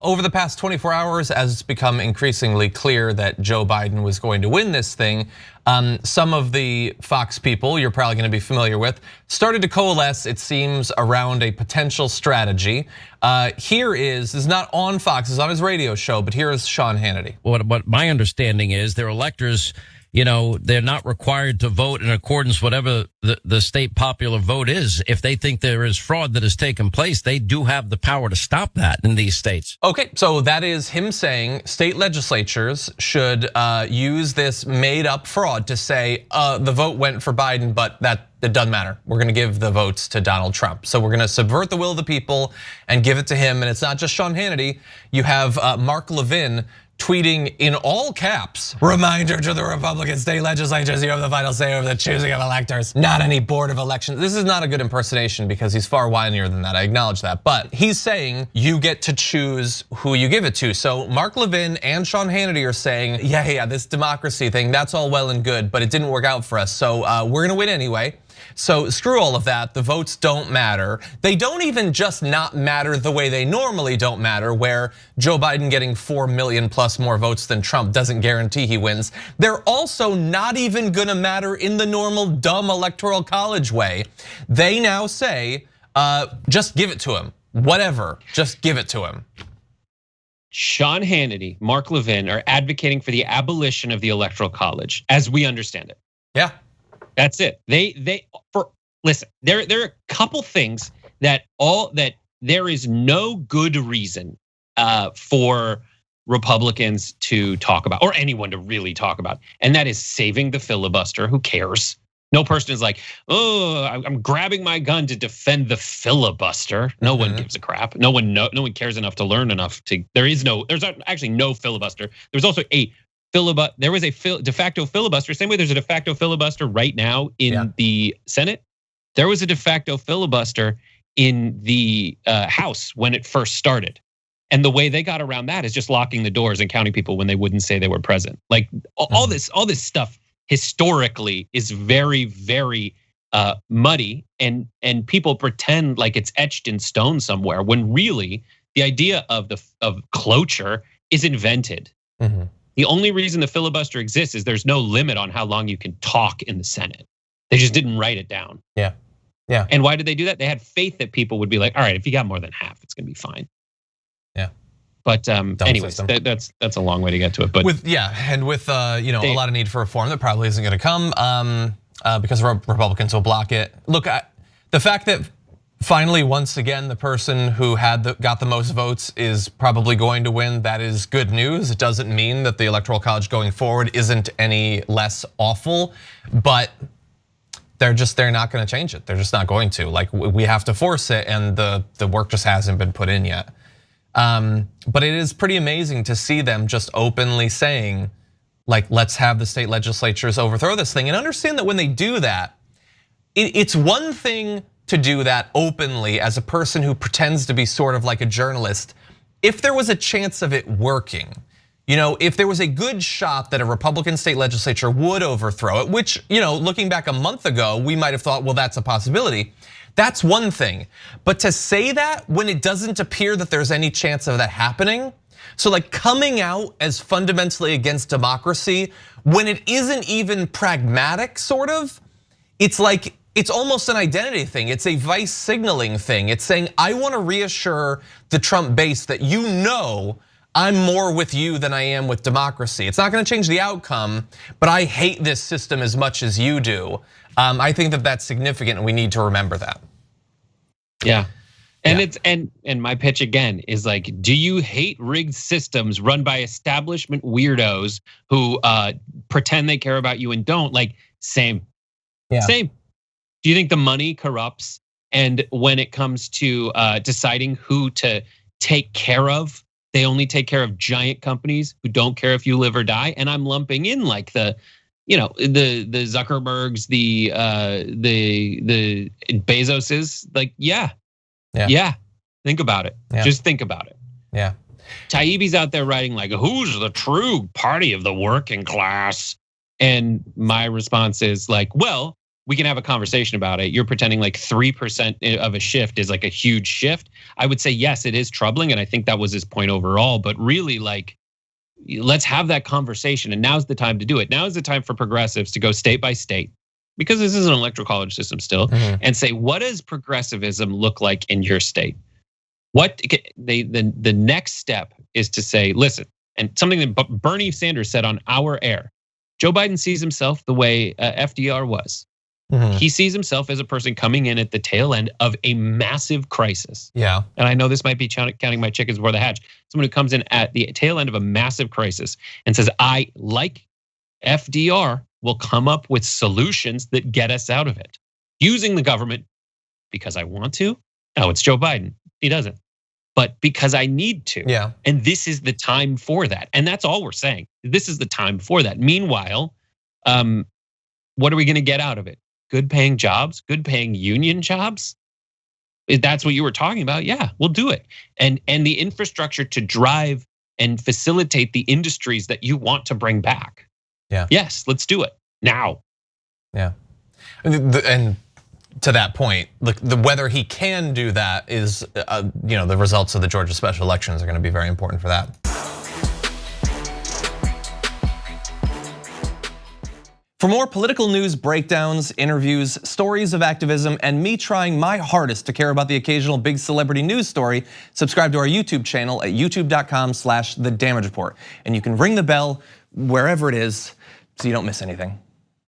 Over the past 24 hours, as it's become increasingly clear that Joe Biden was going to win this thing, some of the Fox people you're probably going to be familiar with started to coalesce, it seems, around a potential strategy. This is not on Fox, it's on his radio show, but here is Sean Hannity. What my understanding is, their electors, they're not required to vote in accordance whatever the state popular vote is. If they think there is fraud that has taken place, they do have the power to stop that in these states. Okay, so that is him saying state legislatures should use this made up fraud to say the vote went for Biden, but that it doesn't matter. We're gonna give the votes to Donald Trump. So we're gonna subvert the will of the people and give it to him. And it's not just Sean Hannity. You have Mark Levin tweeting in all caps, "Reminder to the Republican state legislatures, you have the final say over the choosing of electors, not any board of elections." This is not a good impersonation because he's far whinier than that, I acknowledge that. But he's saying you get to choose who you give it to. So Mark Levin and Sean Hannity are saying, yeah, this democracy thing, that's all well and good, but it didn't work out for us. So we're gonna win anyway. So screw all of that, the votes don't matter. They don't even just not matter the way they normally don't matter, where Joe Biden getting 4 million plus more votes than Trump doesn't guarantee he wins. They're also not even gonna matter in the normal dumb electoral college way. They now say, just give it to him, whatever, just give it to him. Sean Hannity, Mark Levin are advocating for the abolition of the electoral college, as we understand it. Yeah. That's it. Listen, there are a couple things that there is no good reason for Republicans to talk about, or anyone to really talk about, and that is saving the filibuster. Who cares? No person is like, oh, I'm grabbing my gun to defend the filibuster. No one gives a crap. No one cares enough to learn enough to. There's actually no filibuster. There's also there was a de facto filibuster, same way there's a de facto filibuster right now in the Senate. There was a de facto filibuster in the House when it first started. And the way they got around that is just locking the doors and counting people when they wouldn't say they were present. Like all this stuff historically is very, very muddy, and people pretend like it's etched in stone somewhere, when really the idea of cloture is invented. The only reason the filibuster exists is there's no limit on how long you can talk in the Senate. They just didn't write it down. Yeah. And why did they do that? They had faith that people would be like, all right, if you got more than half, it's gonna be fine. Yeah. But anyways, that's a long way to get to it. But with a lot of need for reform that probably isn't gonna come because Republicans will block it. Look, the fact that finally, once again, the person who got the most votes is probably going to win. That is good news. It doesn't mean that the Electoral College going forward isn't any less awful, but they're not going to change it. They're just not going to. Like, we have to force it, and the work just hasn't been put in yet. But it is pretty amazing to see them just openly saying, like, let's have the state legislatures overthrow this thing, and understand that when they do that, it's one thing to do that openly as a person who pretends to be sort of like a journalist. If there was a chance of it working, if there was a good shot that a Republican state legislature would overthrow it, which, looking back a month ago, we might have thought, well, that's a possibility. That's one thing. But to say that when it doesn't appear that there's any chance of that happening, so like coming out as fundamentally against democracy when it isn't even pragmatic, sort of, it's almost an identity thing. It's a vice signaling thing. It's saying, I want to reassure the Trump base that I'm more with you than I am with democracy. It's not going to change the outcome, but I hate this system as much as you do. I think that that's significant, and we need to remember that. Yeah. And my pitch again is like, do you hate rigged systems run by establishment weirdos who pretend they care about you and don't? Like, same. Same. Do you think the money corrupts? And when it comes to deciding who to take care of, they only take care of giant companies who don't care if you live or die. And I'm lumping in like the Zuckerbergs, the Bezoses. Like, yeah. Think about it. Yeah. Just think about it. Yeah. Taibbi's out there writing like, who's the true party of the working class? And my response is like, well, we can have a conversation about it. You're pretending like 3% of a shift is like a huge shift. I would say, yes, it is troubling. And I think that was his point overall. But really, like, let's have that conversation. And now's the time to do it. Now is the time for progressives to go state by state, because this is an electoral college system still, and say, what does progressivism look like in your state? What the next step is to say, listen, and something that Bernie Sanders said on our air, Joe Biden sees himself the way FDR was. He sees himself as a person coming in at the tail end of a massive crisis. Yeah. And I know this might be counting my chickens before the hatch. Someone who comes in at the tail end of a massive crisis and says, I, like FDR, will come up with solutions that get us out of it. Using the government because I want to. No, it's Joe Biden. He doesn't. But because I need to. Yeah. And this is the time for that. And that's all we're saying. This is the time for that. Meanwhile, what are we going to get out of it? Good paying jobs, good paying union jobs. If that's what you were talking about, yeah, we'll do it. And the infrastructure to drive and facilitate the industries that you want to bring back. Yeah. Yes, let's do it now. Yeah. And to that point, whether he can do that is, the results of the Georgia special elections are going to be very important for that. For more political news, breakdowns, interviews, stories of activism, and me trying my hardest to care about the occasional big celebrity news story, subscribe to our YouTube channel at youtube.com/The Damage Report. And you can ring the bell wherever it is so you don't miss anything.